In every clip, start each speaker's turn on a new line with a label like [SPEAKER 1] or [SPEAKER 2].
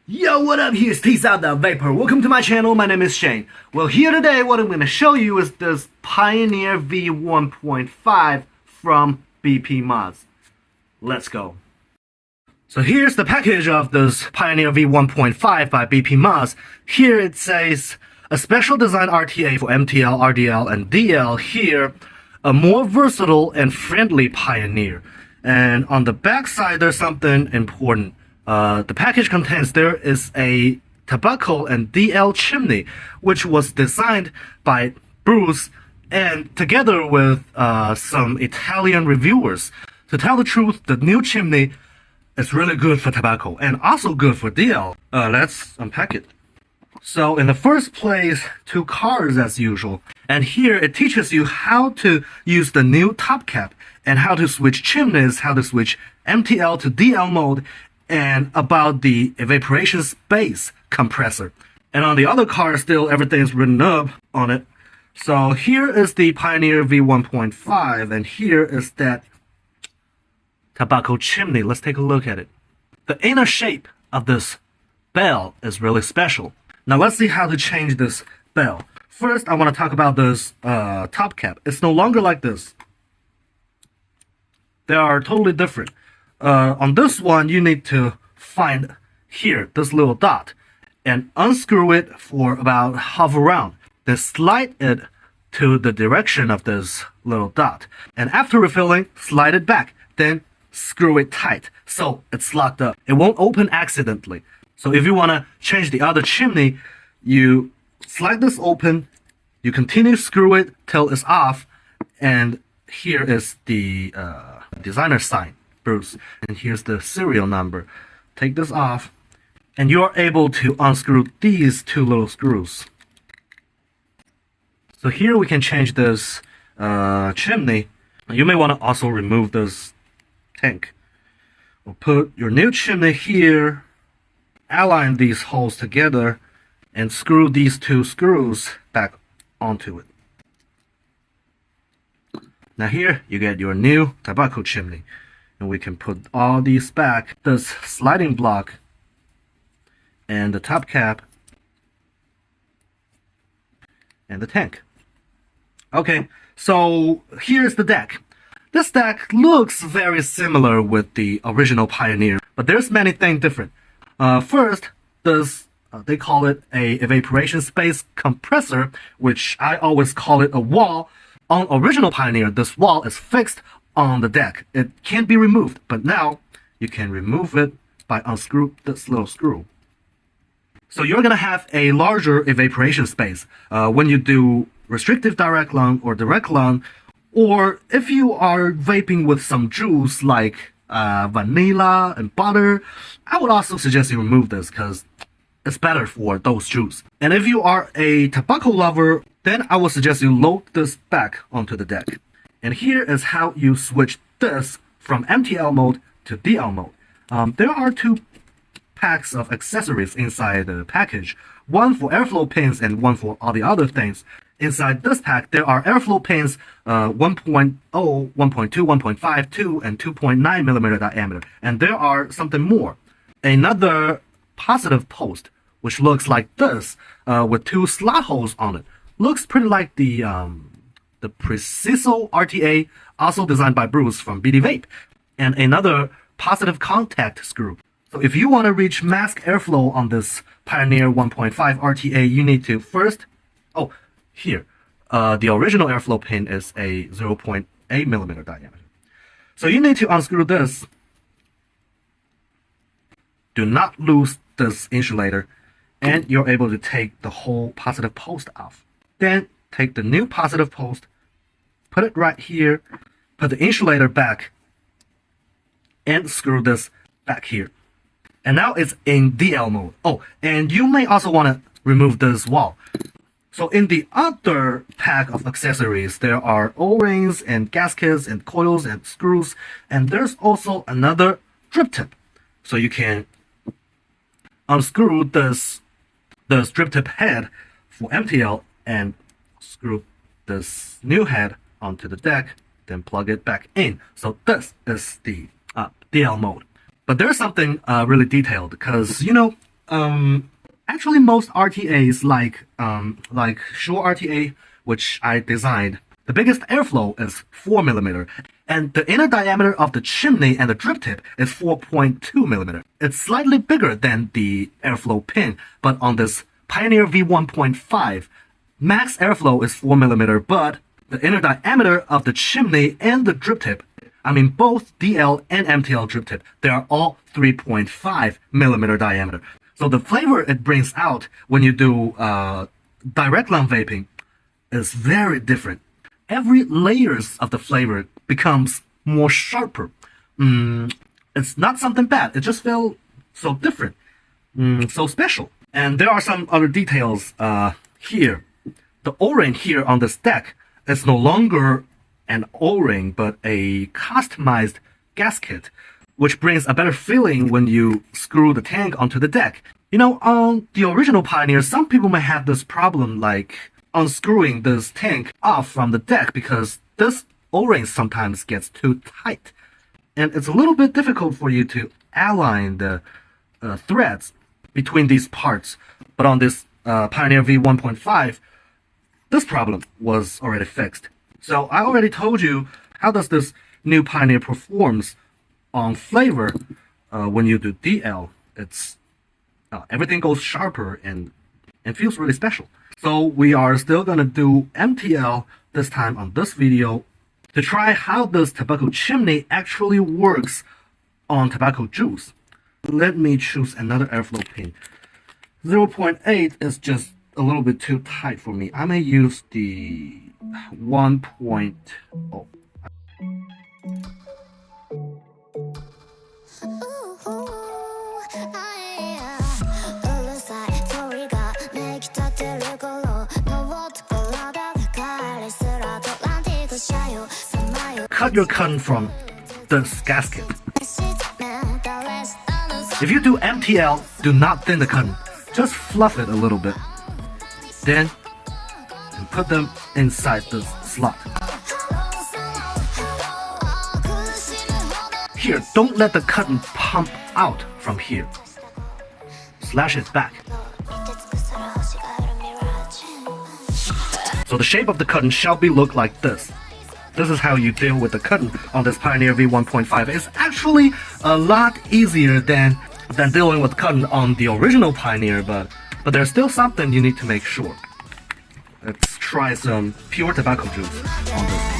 [SPEAKER 1] Yo, what up? Here's Peace Out the Vapor. Welcome to my channel. My name is Shane. Well, here today, what I'm going to show you is this Pioneer V1.5 from BPMODS. Let's go. So here's the package of this Pioneer V1.5 by BPMODS. Here it says a special design RTA for MTL, RDL, and DL. Here, a more versatile and friendly Pioneer. And on the back side, there's something important. The package contains there is a tobacco and DL chimney, which was designed by Bruce and together with some Italian reviewers. To tell the truth, the new chimney is really good for tobacco and also good for DL. Let's unpack it. So in the first place, two cards as usual. And here it teaches you how to use the new top cap and how to switch chimneys, how to switch MTL to DL mode, and about the evaporation space compressor. And on the other card, still everything's written up on it. So here is the Pioneer V1.5, and here is that tobacco chimney. Let's take a look at it. The inner shape of this bell is really special. Now let's see how to change this bell. First, I want to talk about this top cap. It's no longer like this. They are totally different. On this one, you need to find here, this little dot, and unscrew it for about half a round. Then slide it to the direction of this little dot. And after refilling, slide it back. Then screw it tight so it's locked up. It won't open accidentally. So if you want to change the other chimney, you slide this open, you continue screw it till it's off, and here is the designer sign, Bruce, and here's the serial number. Take this off, and you are able to unscrew these two little screws. So here we can change this chimney. You may want to also remove this tank. We'll put your new chimney here, align these holes together, and screw these two screws back onto it. Now here you get your new tobacco chimney. And we can put all these back. This sliding block and the top cap and the tank. Okay, so here's the deck. This deck looks very similar with the original Pioneer, but there's many things different. First, this they call it a evaporation space compressor, which I always call it a wall. On original Pioneer, this wall is fixed on the deck. It can't be removed, but now you can remove it by unscrew this little screw. So you're gonna have a larger evaporation space when you do restrictive direct lung or direct lung, or if you are vaping with some juice like vanilla and butter. I would also suggest you remove this because it's better for those juice. And if you are a tobacco lover, then I would suggest you load this back onto the deck. And here is how you switch this from MTL mode to DL mode. There are two packs of accessories inside the package. One for airflow pins and one for all the other things. Inside this pack, there are airflow pins 1.0, 1.2, 1.5, 2, and 2.9 millimeter diameter. And there are something more. Another positive post, which looks like this, with two slot holes on it. Looks pretty like the Preciso RTA, also designed by Bruce from BD Vape, and another positive contact screw. So if you want to reach max airflow on this Pioneer 1.5 RTA, you need to first, here, the original airflow pin is a 0.8 millimeter diameter. So you need to unscrew this. Do not lose this insulator, and you're able to take the whole positive post off. Then take the new positive post, put it right here, put the insulator back, and screw this back here. And now it's in DL mode. And you may also want to remove this wall. So in the other pack of accessories, there are O-rings and gaskets and coils and screws. And there's also another drip tip. So you can unscrew this drip tip head for MTL and screw this new head onto the deck, then plug it back in. So this is the DL mode. But there's something really detailed because, you know, Actually, most RTAs, like Shure RTA, which I designed, the biggest airflow is 4 mm, and the inner diameter of the chimney and the drip tip is 4.2 mm. It's slightly bigger than the airflow pin, but on this Pioneer V1.5, max airflow is 4 mm, but the inner diameter of the chimney and the drip tip, I mean both DL and MTL drip tip, they are all 3.5 mm diameter. So the flavor it brings out when you do direct lung vaping is very different. Every layers of the flavor becomes more sharper. It's not something bad. It just feels so different, so special. And there are some other details here. The O-ring here on this deck is no longer an O-ring, but a customized gasket, which brings a better feeling when you screw the tank onto the deck. You know, on the original Pioneer, some people may have this problem like unscrewing this tank off from the deck because this O-ring sometimes gets too tight. And it's a little bit difficult for you to align the threads between these parts. But on this Pioneer V1.5, this problem was already fixed. So I already told you how does this new Pioneer performs on flavor when you do DL. It's everything goes sharper and feels really special. So we are still gonna do MTL this time on this video to try how this tobacco chimney actually works on tobacco juice. Let me choose another airflow pin. 0.8 is just a little bit too tight for me. I may use the 1.0. Cut your cotton from this gasket. If you do MTL, do not thin the cotton. Just fluff it a little bit. Then put them inside this slot. Here, don't let the cotton pump out from here. Slash it back. So the shape of the cotton shall be look like this. This is how you deal with the cotton on this Pioneer V1.5. It's actually a lot easier than dealing with cotton on the original Pioneer, but there's still something you need to make sure. Let's try some pure tobacco juice on this.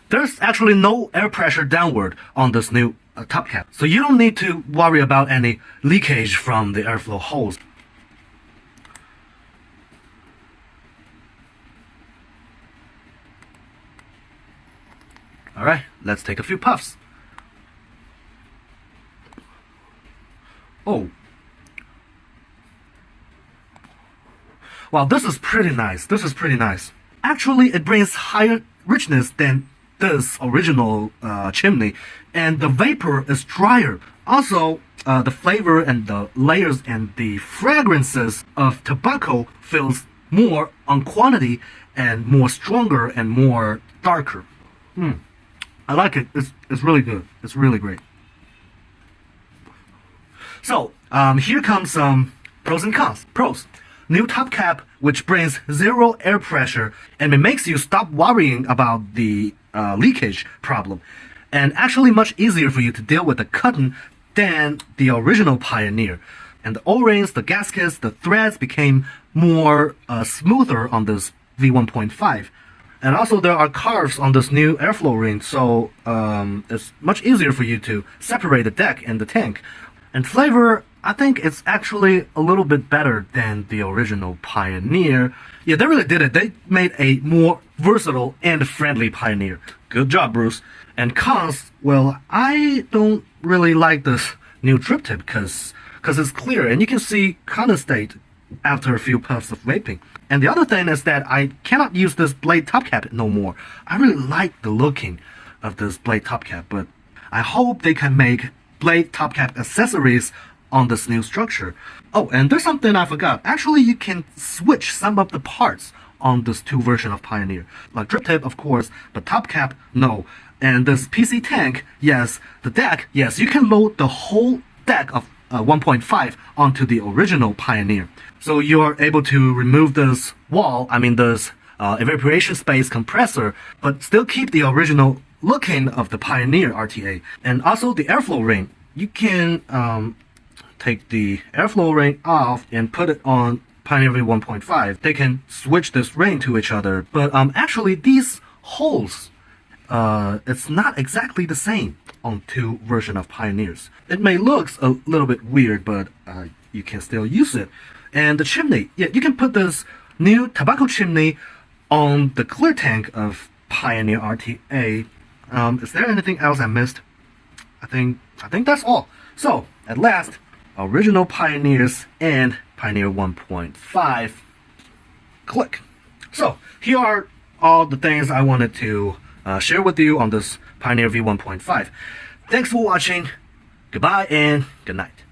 [SPEAKER 1] There's actually no air pressure downward on this new top cap, so you don't need to worry about any leakage from the airflow holes. Alright, let's take a few puffs. Oh. Wow, this is pretty nice. This is pretty nice. Actually, it brings higher richness than this original chimney, and the vapor is drier. Also, the flavor and the layers and the fragrances of tobacco feels more on quantity and more stronger and more darker. I like it. It's really good. It's really great. So, here comes some pros and cons. Pros. New top cap, which brings zero air pressure, and it makes you stop worrying about the leakage problem. And actually much easier for you to deal with the cotton than the original Pioneer. And the O-rings, the gaskets, the threads became more smoother on this V1.5. And also there are carves on this new airflow ring, so it's much easier for you to separate the deck and the tank. And flavor, I think it's actually a little bit better than the original Pioneer. Yeah, they really did it. They made a more versatile and friendly Pioneer. Good job, Bruce. And cons, well, I don't really like this new drip tip because it's clear and you can see condensate after a few puffs of vaping. And the other thing is that I cannot use this blade top cap no more. I really like the looking of this blade top cap, but I hope they can make blade top cap accessories on this new structure. Oh, and there's something I forgot. Actually, you can switch some of the parts on this two version of Pioneer. Like drip tip, of course, but top cap, no. And this PC tank, yes. The deck, yes, you can load the whole deck of 1.5 onto the original Pioneer. So you're able to remove this wall, this evaporation space compressor, but still keep the original looking of the Pioneer RTA. And also the airflow ring. You can take the airflow ring off and put it on Pioneer V1.5. They can switch this ring to each other, but actually these holes, it's not exactly the same on two version of Pioneers. It may look a little bit weird, but you can still use it. And the chimney, yeah, you can put this new tobacco chimney on the clear tank of Pioneer RTA. Is there anything else I missed? I think that's all. So at last, original Pioneers and Pioneer 1.5. Click. So here are all the things I wanted to share with you on this Pioneer V1.5. Thanks for watching. Goodbye and good night.